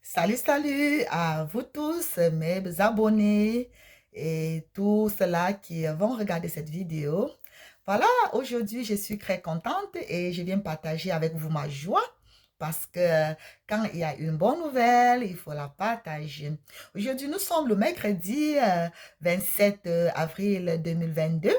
Salut, salut à vous tous, mes abonnés et tous ceux-là qui vont regarder cette vidéo. Voilà, aujourd'hui, je suis très contente et je viens partager avec vous ma joie parce que quand il y a une bonne nouvelle, il faut la partager. Aujourd'hui, nous sommes le mercredi 27 avril 2022.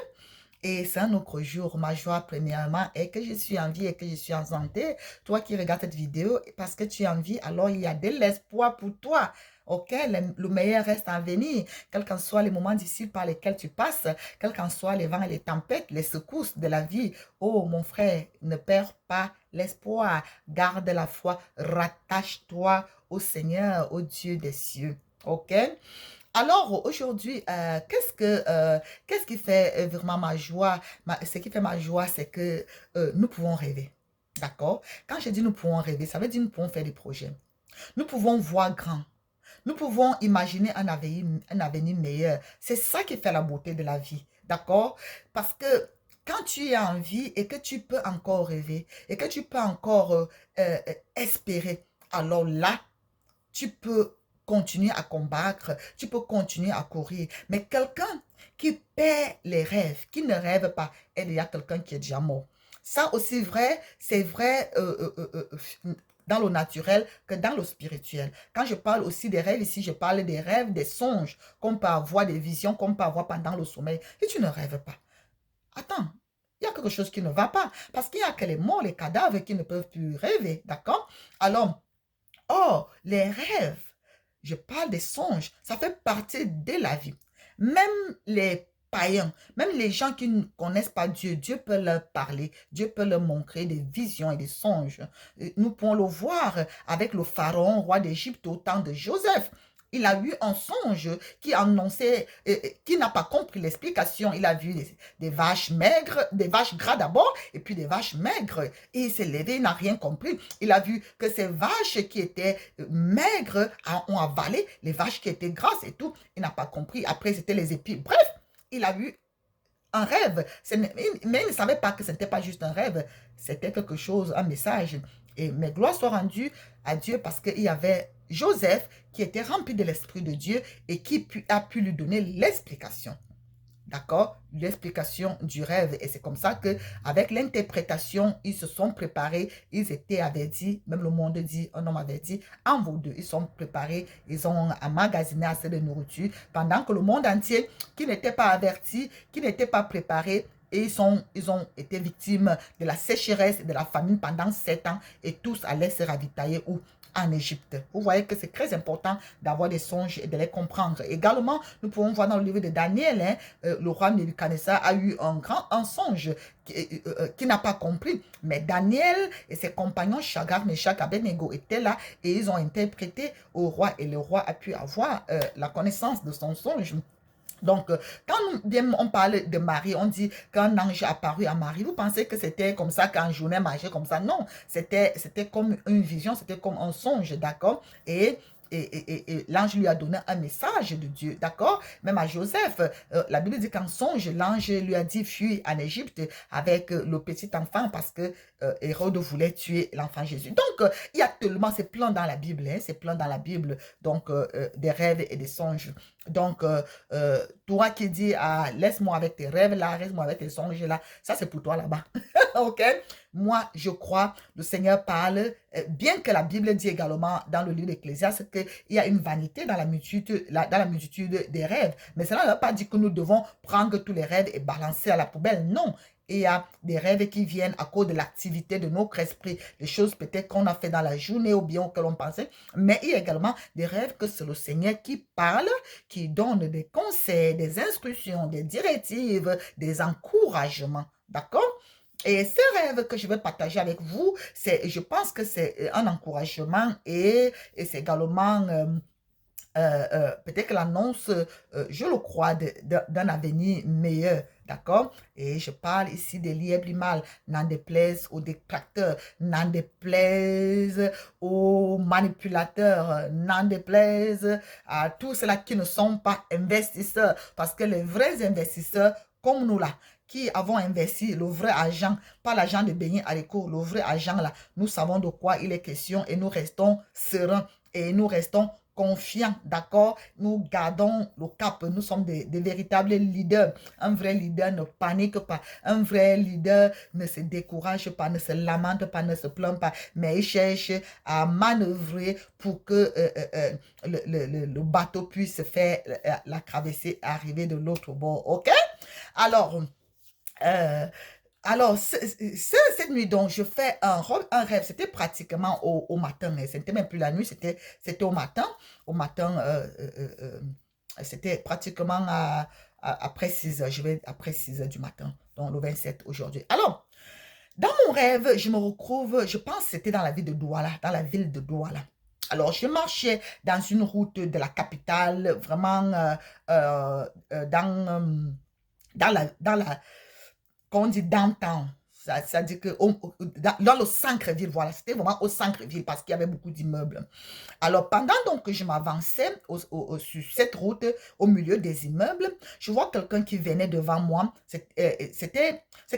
Et c'est un autre jour. Ma joie, premièrement, est que je suis en vie et que je suis en santé. Toi qui regardes cette vidéo, parce que tu es en vie, alors il y a de l'espoir pour toi. Ok, le meilleur reste à venir. Quels qu'en soient les moments difficiles par lesquels tu passes, quels qu'en soient les vents et les tempêtes, les secousses de la vie. Oh, mon frère, ne perds pas l'espoir. Garde la foi. Rattache-toi au Seigneur, au Dieu des cieux. Ok? Alors aujourd'hui, qu'est-ce qui fait vraiment ma joie? Ce qui fait ma joie, c'est que nous pouvons rêver. D'accord? Quand je dis nous pouvons rêver, ça veut dire nous pouvons faire des projets. Nous pouvons voir grand. Nous pouvons imaginer un avenir meilleur. C'est ça qui fait la beauté de la vie. D'accord? Parce que quand tu es en vie et que tu peux encore rêver et que tu peux encore espérer, alors là, tu peux continuer à combattre, tu peux continuer à courir. Mais quelqu'un qui perd les rêves, qui ne rêve pas, il y a quelqu'un qui est déjà mort. Ça aussi vrai, c'est vrai dans le naturel que dans le spirituel. Quand je parle aussi des rêves ici, je parle des rêves, des songes, qu'on peut avoir, des visions qu'on peut avoir pendant le sommeil. Et tu ne rêves pas. Attends, il y a quelque chose qui ne va pas. Parce qu'il y a que les morts, les cadavres qui ne peuvent plus rêver. D'accord? Alors, or, les rêves, je parle des songes, ça fait partie de la vie. Même les païens, même les gens qui ne connaissent pas Dieu, Dieu peut leur parler, Dieu peut leur montrer des visions et des songes. Nous pouvons le voir avec le pharaon, roi d'Égypte, au temps de Joseph. Il a eu un songe qui annonçait, qui n'a pas compris l'explication. Il a vu des vaches maigres, des vaches gras d'abord, et puis des vaches maigres. Et il s'est levé, il n'a rien compris. Il a vu que ces vaches qui étaient maigres ont avalé les vaches qui étaient grasses et tout. Il n'a pas compris. Après, c'était les épis. Bref, il a eu un rêve. Mais il ne savait pas que ce n'était pas juste un rêve. C'était quelque chose, un message. Et mes gloires soient rendues à Dieu parce qu'il y avait Joseph qui était rempli de l'Esprit de Dieu et qui a pu lui donner l'explication. D'accord? L'explication du rêve. Et c'est comme ça que, avec l'interprétation, ils se sont préparés. Ils étaient avertis, même le monde dit, un homme avait dit, en vous deux, ils sont préparés, ils ont emmagasiné assez de nourriture, pendant que le monde entier, qui n'était pas averti, qui n'était pas préparé, et ils ont été victimes de la sécheresse et de la famine pendant 7 ans, et tous allaient se ravitailler où? En Égypte. Vous voyez que c'est très important d'avoir des songes et de les comprendre. Également, nous pouvons voir dans le livre de Daniel, hein, le roi Nebuchadnezzar a eu un songe qui n'a pas compris. Mais Daniel et ses compagnons, Shadrach, Meshach, Abednego, étaient là et ils ont interprété au roi et le roi a pu avoir la connaissance de son songe. Donc, quand on parle de Marie, on dit qu'un ange apparut à Marie. Vous pensez que c'était comme ça qu'un journée marchait comme ça? Non, c'était comme une vision, c'était comme un songe, d'accord? Et l'ange lui a donné un message de Dieu, d'accord? Même à Joseph, la Bible dit qu'en songe, l'ange lui a dit fuis en Égypte avec le petit enfant parce que Hérode voulait tuer l'enfant Jésus. Donc, il y a tellement, c'est plein dans la Bible, hein, c'est plein dans la Bible, donc des rêves et des songes. Donc, toi qui dis, ah, laisse-moi avec tes rêves là, laisse-moi avec tes songes là, ça c'est pour toi là-bas. Ok? Moi, je crois, le Seigneur parle, bien que la Bible dit également dans le livre d'Ecclésiaste qu'il y a une vanité dans la multitude des rêves. Mais cela ne veut pas dire que nous devons prendre tous les rêves et balancer à la poubelle. Non. Il y a des rêves qui viennent à cause de l'activité de notre esprit, des choses peut-être qu'on a fait dans la journée ou bien que l'on pensait. Mais il y a également des rêves que c'est le Seigneur qui parle, qui donne des conseils, des instructions, des directives, des encouragements. D'accord? Et ces rêves que je vais partager avec vous, je pense que c'est un encouragement et c'est également peut-être l'annonce, je le crois, d'un avenir meilleur. D'accord? Et je parle ici des lièvres mal, n'en déplaise aux détracteurs, n'en déplaise aux manipulateurs, n'en déplaise à tous ceux-là qui ne sont pas investisseurs. Parce que les vrais investisseurs, comme nous là, qui avons investi le vrai argent, pas l'argent de Beignet Haricot, le vrai argent là, nous savons de quoi il est question et nous restons sereins et nous restons confiants, d'accord? Nous gardons le cap, nous sommes des véritables leaders. Un vrai leader ne panique pas, un vrai leader ne se décourage pas, ne se lamente pas, ne se plaint pas, mais il cherche à manœuvrer pour que le bateau puisse faire la traversée, arriver de l'autre bord, ok? Alors, euh, alors, cette nuit, donc, je fais un rêve. C'était pratiquement au matin, mais c'était même plus la nuit, c'était au matin. Au matin, c'était pratiquement après 6 heures. Je vais après 6 heures du matin, donc le 27 aujourd'hui. Alors, dans mon rêve, je me retrouve, je pense que c'était dans la ville de Douala, dans la ville de Douala. Alors, je marchais dans une route de la capitale, vraiment dans la quand on dit downtown, ça dit que dans le centre-ville, voilà, c'était vraiment au centre-ville parce qu'il y avait beaucoup d'immeubles. Alors, pendant donc que je m'avançais sur cette route, au milieu des immeubles, je vois quelqu'un qui venait devant moi. C'est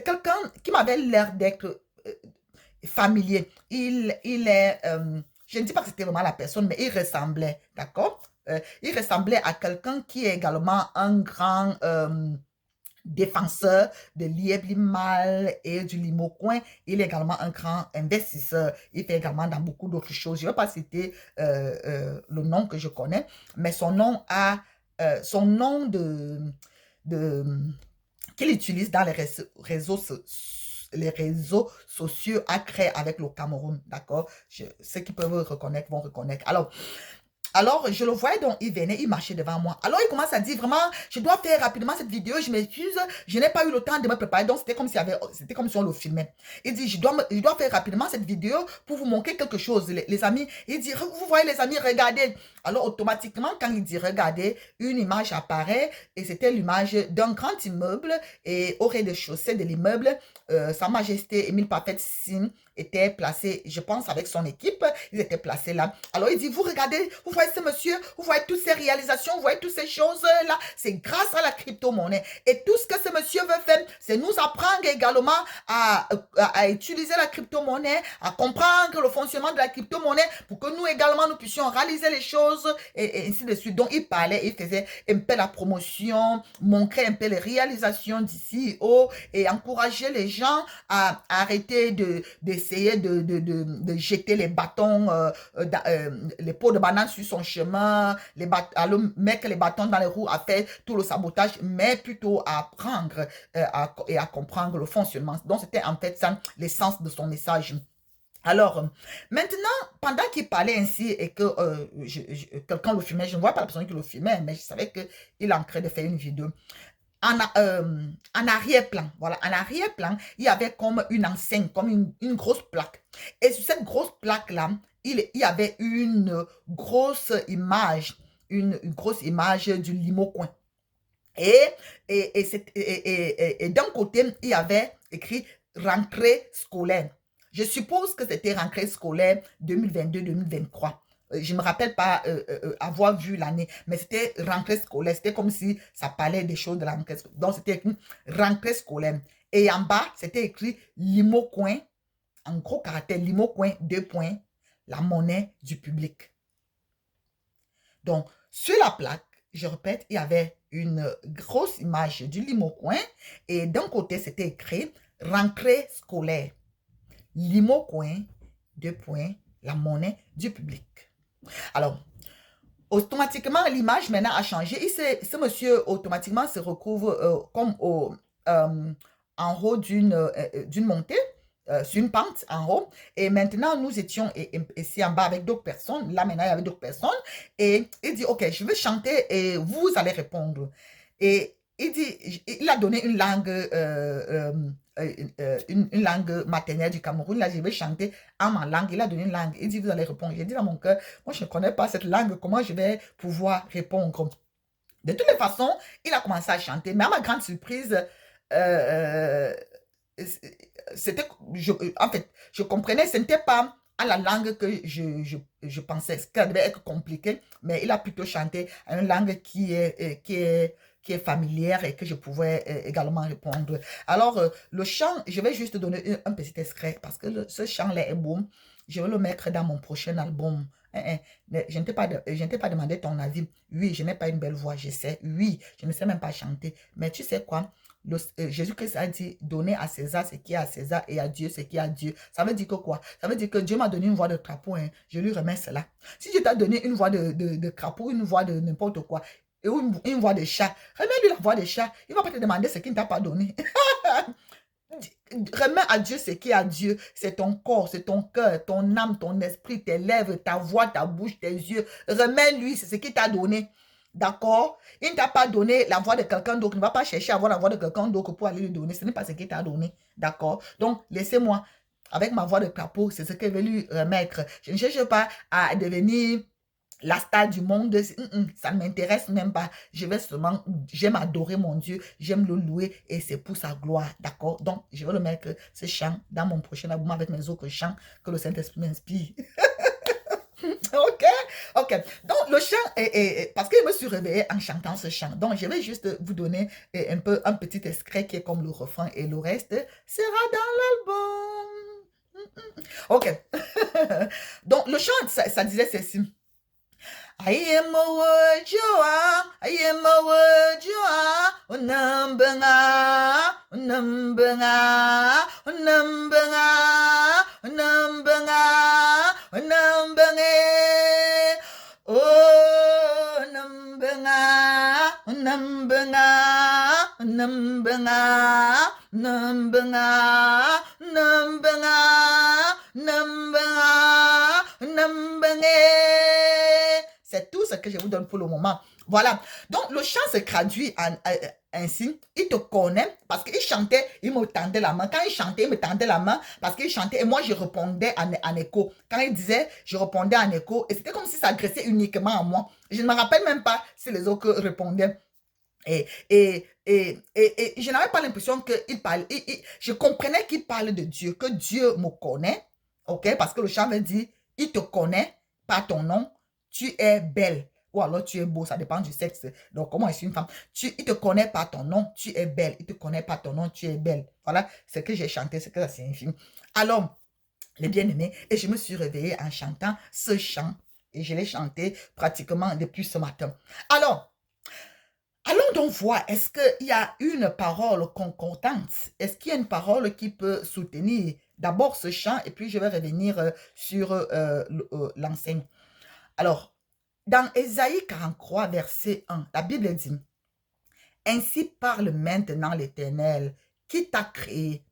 quelqu'un qui m'avait l'air d'être familier. Je ne dis pas que c'était vraiment la personne, mais il ressemblait, d'accord? Il ressemblait à quelqu'un qui est également un grand défenseur de l'Iéblimal et du Limocoin. Il est également un grand investisseur. Il fait également dans beaucoup d'autres choses. Je ne vais pas citer le nom que je connais, mais son nom qu'il utilise dans les réseaux sociaux a créé avec le Cameroun, d'accord? Ceux qui peuvent reconnaître vont reconnaître. Alors, je le voyais, donc il venait, il marchait devant moi. Alors, il commence à dire vraiment, je dois faire rapidement cette vidéo, je m'excuse, je n'ai pas eu le temps de me préparer. Donc, c'était comme si on le filmait. Il dit, je dois faire rapidement cette vidéo pour vous montrer quelque chose, les amis. Il dit, vous voyez les amis, regardez. Alors, automatiquement, quand il dit regardez, une image apparaît et c'était l'image d'un grand immeuble et au rez-de-chaussée de l'immeuble, Sa Majesté Émile Papeete-Singh était placé, je pense, avec son équipe, ils étaient placés là. Alors, il dit, vous regardez, vous voyez ce monsieur, vous voyez toutes ces réalisations, vous voyez toutes ces choses-là, c'est grâce à la crypto-monnaie. Et tout ce que ce monsieur veut faire, c'est nous apprendre également à utiliser la crypto-monnaie, à comprendre le fonctionnement de la crypto-monnaie pour que nous également, nous puissions réaliser les choses et ainsi de suite. Donc, il parlait, il faisait un peu la promotion, montrer un peu les réalisations d'ici haut et encourager les gens à arrêter d'essayer de jeter les bâtons, les pots de banane sur son chemin, à le mettre les bâtons dans les roues, à faire tout le sabotage, mais plutôt à apprendre et à comprendre le fonctionnement. Donc, c'était en fait ça l'essence de son message. Alors, maintenant, pendant qu'il parlait ainsi et que quelqu'un le filmait, je ne vois pas la personne qui le filmait, mais je savais qu'il est en train de faire une vidéo. En arrière-plan, voilà, en arrière-plan, il y avait comme une enseigne, comme une grosse plaque. Et sur cette grosse plaque-là, il y avait une grosse image du Limocoin. Et d'un côté, il y avait écrit rentrée scolaire. Je suppose que c'était rentrée scolaire 2022-2023. Je ne me rappelle pas avoir vu l'année, mais c'était rentrée scolaire. C'était comme si ça parlait des choses de la rentrée scolaire. Donc, c'était écrit rentrée scolaire. Et en bas, c'était écrit Limocoin, en gros caractère, Limocoin, 2 points, la monnaie du public. Donc, sur la plaque, je répète, il y avait une grosse image du Limocoin et d'un côté, c'était écrit rentrée scolaire. Limocoin, 2 points, la monnaie du public. Alors, automatiquement, l'image maintenant a changé. Ce monsieur, automatiquement, se retrouve comme en haut d'une montée, sur une pente en haut. Et maintenant, nous étions ici en bas avec d'autres personnes. Là, maintenant, il y avait d'autres personnes. Et il dit, OK, je vais chanter et vous allez répondre. Et il a donné une langue une langue maternelle du Cameroun. Là, je vais chanter en ma langue. Il a donné une langue. Il dit, vous allez répondre. J'ai dit dans mon cœur, moi, je ne connais pas cette langue. Comment je vais pouvoir répondre? De toutes les façons, il a commencé à chanter. Mais à ma grande surprise, c'était, en fait, je comprenais, ce n'était pas à la langue que je pensais qu'elle devait être compliquée, mais il a plutôt chanté à une langue qui est qui est familière et que je pouvais également répondre. Alors, le chant, je vais juste donner un petit extrait parce que ce chant-là est beau. Je vais le mettre dans mon prochain album. Mais je ne t'ai pas demandé ton avis. Oui, je n'ai pas une belle voix, je sais. Oui, je ne sais même pas chanter. Mais tu sais quoi? Jésus-Christ a dit, donner à César ce qui est à César et à Dieu ce qui est à Dieu. Ça veut dire que quoi? Ça veut dire que Dieu m'a donné une voix de crapaud, hein, je lui remets cela. Si Dieu t'a donné une voix de crapaud, une voix de n'importe quoi, et une voix de chat, remets-lui la voix de chat. Il ne va pas te demander ce qu'il ne t'a pas donné. Remets à Dieu ce qui est à Dieu. C'est ton corps, c'est ton cœur, ton âme, ton esprit, tes lèvres, ta voix, ta bouche, tes yeux. Remets-lui, c'est ce qu'il t'a donné. D'accord? Il ne t'a pas donné la voix de quelqu'un d'autre. Il ne va pas chercher à avoir la voix de quelqu'un d'autre pour aller lui donner. Ce n'est pas ce qu'il t'a donné. D'accord? Donc, laissez-moi, avec ma voix de crapaud, c'est ce que je vais lui remettre. Je ne cherche pas à devenir la star du monde, ça ne m'intéresse même pas. Je vais seulement, j'aime adorer mon Dieu, j'aime le louer et c'est pour sa gloire, d'accord? Donc, je vais le mettre, ce chant, dans mon prochain album avec mes autres chants que le Saint-Esprit m'inspire. Ok, ok. Donc, le chant parce que je me suis réveillée en chantant ce chant. Donc, je vais juste vous donner un petit extrait qui est comme le refrain et le reste sera dans l'album. Ok. Donc, le chant, ça disait ceci. I am a word you are, I am a word you are, unambanga, unambanga, unambanga, unambanga, unambanga, oh, unambanga, unambanga, unambanga, unambanga, unambanga, unambanga, unambanga. C'est tout ce que je vous donne pour le moment. Voilà. Donc, le chant se traduit ainsi. Il te connaît parce qu'il chantait, il me tendait la main. Quand il chantait, il me tendait la main parce qu'il chantait et moi, je répondais en écho. Quand il disait, je répondais en écho et c'était comme si ça adressait uniquement à moi. Je ne me rappelle même pas si les autres répondaient. Et je n'avais pas l'impression qu'il parle. Je comprenais qu'il parle de Dieu, que Dieu me connaît. OK? Parce que le chant veut dire, il te connaît par ton nom. Tu es belle. Ou alors tu es beau, ça dépend du sexe. Donc, comment est-ce une femme? Il te connaît par ton nom, tu es belle. Il te connaît par ton nom, tu es belle. Voilà ce que j'ai chanté, ce que ça signifie. Alors, les bien-aimés, et je me suis réveillée en chantant ce chant. Et je l'ai chanté pratiquement depuis ce matin. Alors, allons donc voir, est-ce qu'il y a une parole concordante? Est-ce qu'il y a une parole qui peut soutenir d'abord ce chant et puis je vais revenir sur l'enseigne. Alors, dans Ésaïe 43, verset 1, la Bible dit, « Ainsi parle maintenant l'Éternel qui t'a créé,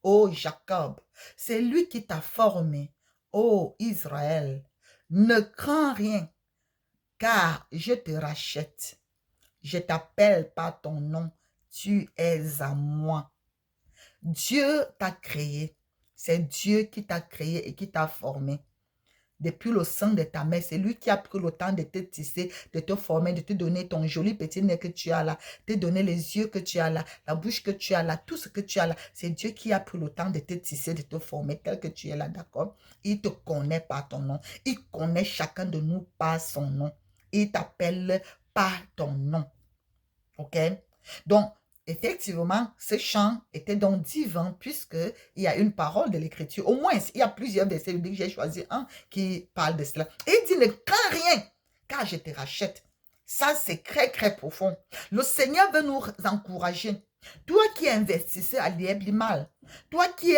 ô Jacob, c'est lui qui t'a formé, ô Israël. Ne crains rien, car je te rachète. Je t'appelle par ton nom, tu es à moi. » Dieu t'a créé, c'est Dieu qui t'a créé et qui t'a formé. Depuis le sein de ta mère, c'est lui qui a pris le temps de te tisser, de te former, de te donner ton joli petit nez que tu as là, de te donner les yeux que tu as là, la bouche que tu as là, tout ce que tu as là. C'est Dieu qui a pris le temps de te tisser, de te former tel que tu es là, d'accord? Il te connaît par ton nom. Il connaît chacun de nous par son nom. Il t'appelle par ton nom. Ok? Donc, effectivement, ce chant était donc divin puisqu'il y a une parole de l'écriture. Au moins, il y a plusieurs versets. J'ai choisi un qui parle de cela. Et il dit, ne crains rien, car je te rachète. Ça, c'est très, très profond. Le Seigneur veut nous encourager. Toi qui investissais à l'Imal, toi qui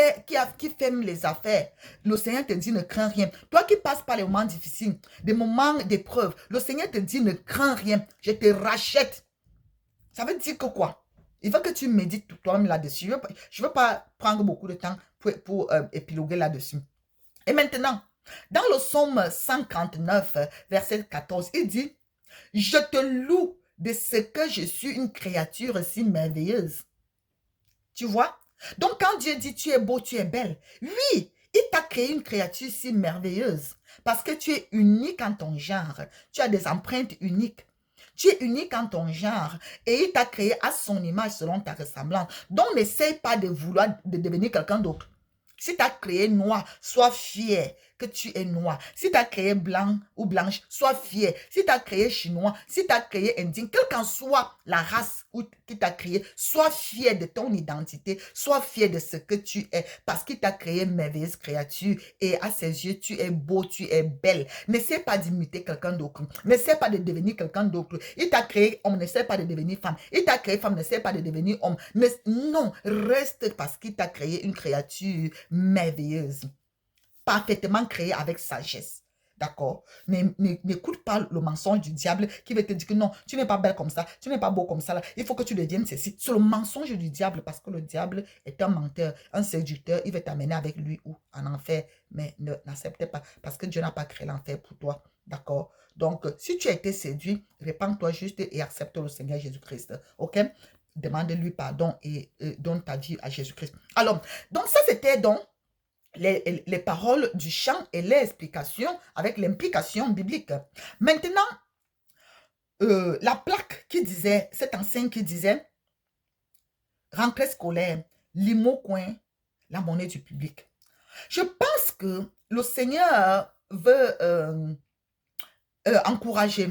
ferme les affaires, le Seigneur te dit ne crains rien. Toi qui passes par les moments difficiles, des moments d'épreuve, le Seigneur te dit ne crains rien. Je te rachète. Ça veut dire que quoi? Il faut que tu médites toi-même là-dessus. Je ne veux pas prendre beaucoup de temps pour épiloguer là-dessus. Et maintenant, dans le psaume 139, verset 14, il dit, « Je te loue de ce que je suis une créature si merveilleuse. » Tu vois? Donc, quand Dieu dit, tu es beau, tu es belle, oui, il t'a créé une créature si merveilleuse parce que tu es unique en ton genre. Tu as des empreintes uniques. Tu es unique en ton genre et il t'a créé à son image selon ta ressemblance. Donc, n'essaye pas de vouloir de devenir quelqu'un d'autre. Si tu as créé noir, sois fier que tu es noir, si tu as créé blanc ou blanche, sois fier. Si tu as créé chinois, si tu as créé indien, quelle qu'en soit la race qui t'a créé, sois fier de ton identité, sois fier de ce que tu es, parce qu'il t'a créé merveilleuse créature et à ses yeux, tu es beau, tu es belle. N'essaie pas d'imiter quelqu'un d'autre. N'essaie pas de devenir quelqu'un d'autre. Il t'a créé homme, n'essaie pas de devenir femme. Il t'a créé femme, n'essaie pas de devenir homme. Non, reste parce qu'il t'a créé une créature merveilleuse, parfaitement créée avec sagesse. D'accord? N'écoute pas le mensonge du diable qui veut te dire que non, tu n'es pas belle comme ça, tu n'es pas beau comme ça. Là. Il faut que tu deviennes ceci. C'est le mensonge du diable parce que le diable est un menteur, un séducteur. Il veut t'amener avec lui ou en enfer. Mais n'accepte pas parce que Dieu n'a pas créé l'enfer pour toi. D'accord? Donc, si tu as été séduit, répands-toi juste et accepte le Seigneur Jésus-Christ. OK? Demande-lui pardon et donne ta vie à Jésus-Christ. Alors, donc ça c'était donc les paroles du chant et les explications avec l'implication biblique. Maintenant, la plaque qui disait, cette enseigne qui disait, rentrée scolaire, limo coin, la monnaie du public. Je pense que le Seigneur veut encourager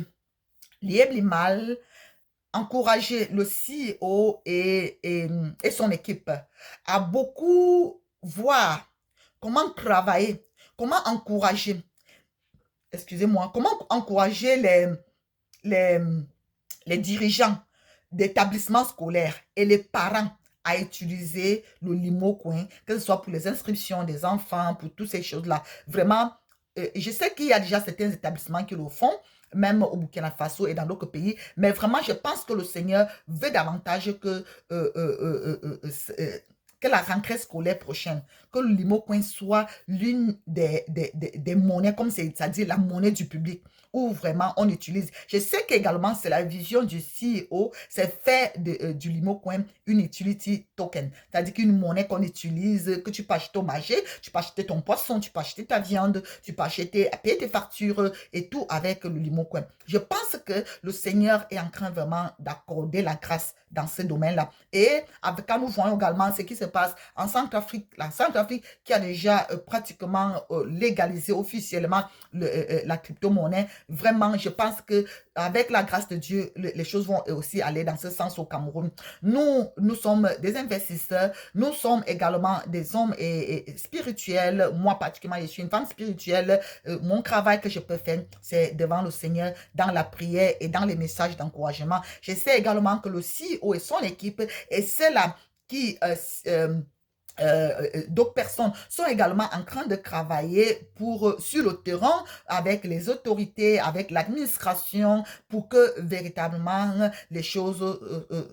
mal, encourager le CEO et son équipe à beaucoup voir comment travailler, comment encourager, excusez-moi, comment encourager les dirigeants d'établissements scolaires et les parents à utiliser le limo coin, que ce soit pour les inscriptions des enfants, pour toutes ces choses-là. Vraiment, je sais qu'il y a déjà certains établissements qui le font, même au Burkina Faso et dans d'autres pays, mais vraiment, je pense que le Seigneur veut davantage que la rentrée scolaire prochaine, que le limo coin soit l'une des monnaies, comme c'est-à-dire la monnaie du public, où vraiment on utilise. Je sais qu'également, c'est la vision du CEO, c'est faire du limo coin une utility token, c'est-à-dire qu'une monnaie qu'on utilise, que tu peux acheter au marché, tu peux acheter ton poisson, tu peux acheter ta viande, tu peux acheter, payer tes factures et tout avec le limo coin. Je pense que le Seigneur est en train vraiment d'accorder la grâce dans ce domaine-là. Et quand nous voyons également ce qui se passe en Centrafrique, la Centrafrique qui a déjà pratiquement légalisé officiellement la crypto-monnaie, vraiment, je pense que avec la grâce de Dieu, les choses vont aussi aller dans ce sens au Cameroun. Nous sommes des investisseurs, nous sommes également des hommes et spirituels. Moi, particulièrement, je suis une femme spirituelle. Mon travail que je peux faire, c'est devant le Seigneur, dans la prière et dans les messages d'encouragement. Je sais également que le CEO et son équipe, et c'est là qui... d'autres personnes sont également en train de travailler sur le terrain avec les autorités, avec l'administration pour que véritablement les choses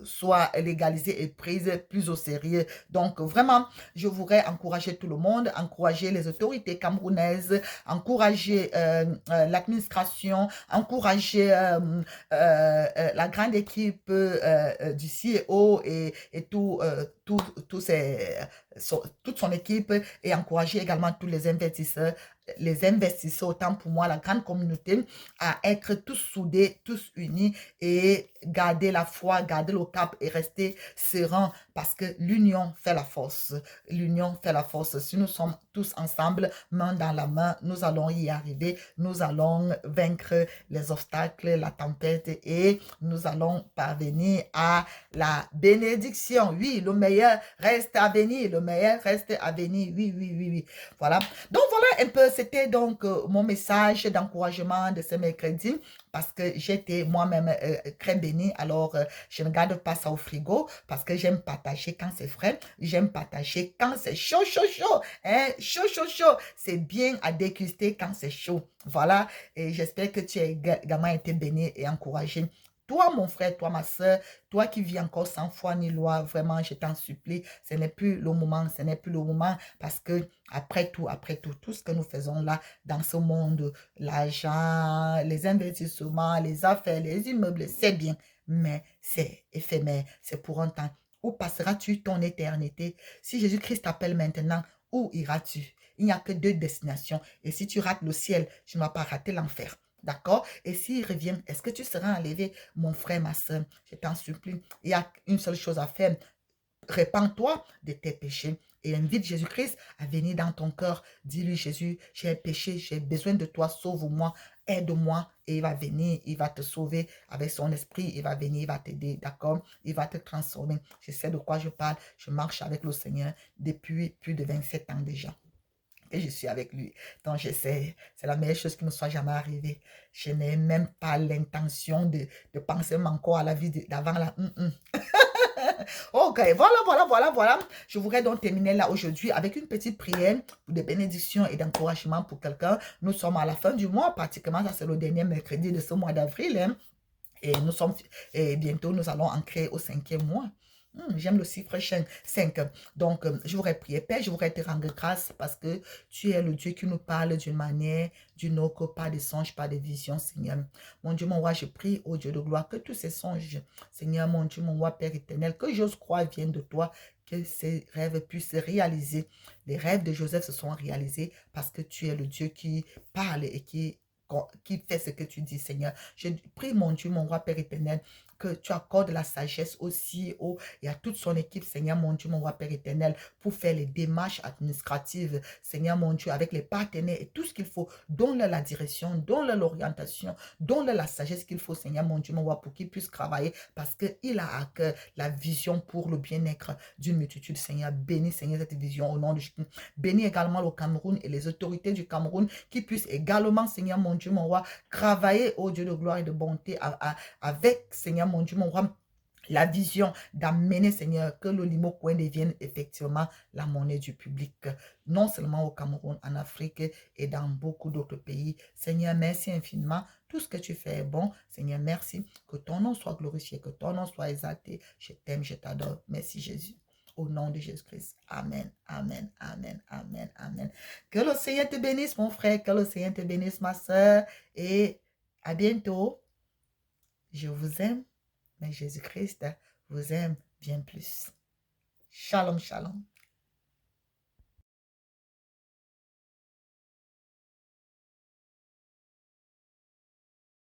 soient légalisées et prises plus au sérieux. Donc vraiment, je voudrais encourager tout le monde, encourager les autorités camerounaises, encourager l'administration, encourager la grande équipe du CEO et tous ces toute son équipe et encourager également tous les investisseurs, autant pour moi, la grande communauté, à être tous soudés, tous unis et garder la foi, garder le cap et rester serein parce que l'union fait la force. L'union fait la force. Si nous sommes tous ensemble, main dans la main, nous allons y arriver. Nous allons vaincre les obstacles, la tempête et nous allons parvenir à la bénédiction. Oui, le meilleur reste à venir. Le meilleur reste à venir. Oui, oui, oui, oui. Voilà. Donc, voilà un peu. C'était donc mon message d'encouragement de ce mercredi parce que j'étais moi-même très bénie. Alors, je ne garde pas ça au frigo parce que j'aime partager quand c'est frais. J'aime partager quand c'est chaud, chaud, chaud. Hein? Chaud, chaud, chaud. C'est bien à déguster quand c'est chaud. Voilà. Et j'espère que tu as également été béni et encouragé. Toi, mon frère, toi, ma soeur, toi qui vis encore sans foi ni loi, vraiment, je t'en supplie, ce n'est plus le moment, ce n'est plus le moment parce que après tout ce que nous faisons là, dans ce monde, l'argent, les investissements, les affaires, les immeubles, c'est bien, mais c'est éphémère, c'est pour un temps. Où passeras-tu ton éternité? Si Jésus-Christ t'appelle maintenant, où iras-tu? Il n'y a que deux destinations. Et si tu rates le ciel, tu ne vas pas rater l'enfer. D'accord? Et s'il revient, est-ce que tu seras enlevé, mon frère, ma soeur? Je t'en supplie. Il y a une seule chose à faire. Répands-toi de tes péchés et invite Jésus-Christ à venir dans ton cœur. Dis-lui, Jésus, j'ai un péché, j'ai besoin de toi, sauve-moi, aide-moi. Et il va venir, il va te sauver avec son esprit, il va venir, il va t'aider, d'accord? Il va te transformer. Je sais de quoi je parle. Je marche avec le Seigneur depuis plus de 27 ans déjà. Et je suis avec lui. Donc, je sais, c'est la meilleure chose qui me soit jamais arrivée. Je n'ai même pas l'intention de penser encore à la vie d'avant là. Ok, voilà. Je voudrais donc terminer là aujourd'hui avec une petite prière de bénédiction et d'encouragement pour quelqu'un. Nous sommes à la fin du mois, pratiquement, ça c'est le dernier mercredi de ce mois d'avril. Hein. Et bientôt, nous allons entrer au 5e mois. J'aime le chiffre 5. Donc, je voudrais prier. Père, je voudrais te rendre grâce parce que tu es le Dieu qui nous parle d'une manière, d'une autre, pas de songes, pas de visions, Seigneur. Mon Dieu, mon roi, je prie au Dieu de gloire que tous ces songes, Seigneur, mon Dieu, mon roi, Père éternel, que j'ose croire viennent de toi, que ces rêves puissent se réaliser. Les rêves de Joseph se sont réalisés parce que tu es le Dieu qui parle et qui fait ce que tu dis, Seigneur. Je prie, mon Dieu, mon roi, Père éternel, que tu accordes la sagesse aussi et à toute son équipe, Seigneur, mon Dieu, mon roi, Père éternel, pour faire les démarches administratives, Seigneur, mon Dieu, avec les partenaires et tout ce qu'il faut. Donne-leur la direction, donne-leur l'orientation, donne-leur la sagesse qu'il faut, Seigneur, mon Dieu, mon roi, pour qu'ils puissent travailler parce qu'il a à cœur la vision pour le bien-être d'une multitude, Seigneur. Bénis, Seigneur, cette vision au nom de Jésus. Bénis également le Cameroun et les autorités du Cameroun qui puissent également, Seigneur, mon Dieu, mon roi, travailler au Dieu de gloire et de bonté avec, Seigneur, mon Dieu, mon roi, la vision d'amener, Seigneur, que le limo coin devienne effectivement la monnaie du public, non seulement au Cameroun, en Afrique et dans beaucoup d'autres pays. Seigneur, merci infiniment. Tout ce que tu fais est bon. Seigneur, merci. Que ton nom soit glorifié, que ton nom soit exalté. Je t'aime, je t'adore. Merci Jésus. Au nom de Jésus-Christ. Amen, amen, amen, amen, amen. Que le Seigneur te bénisse, mon frère. Que le Seigneur te bénisse, ma soeur. Et à bientôt. Je vous aime. Mais Jésus-Christ vous aime bien plus. Shalom, shalom.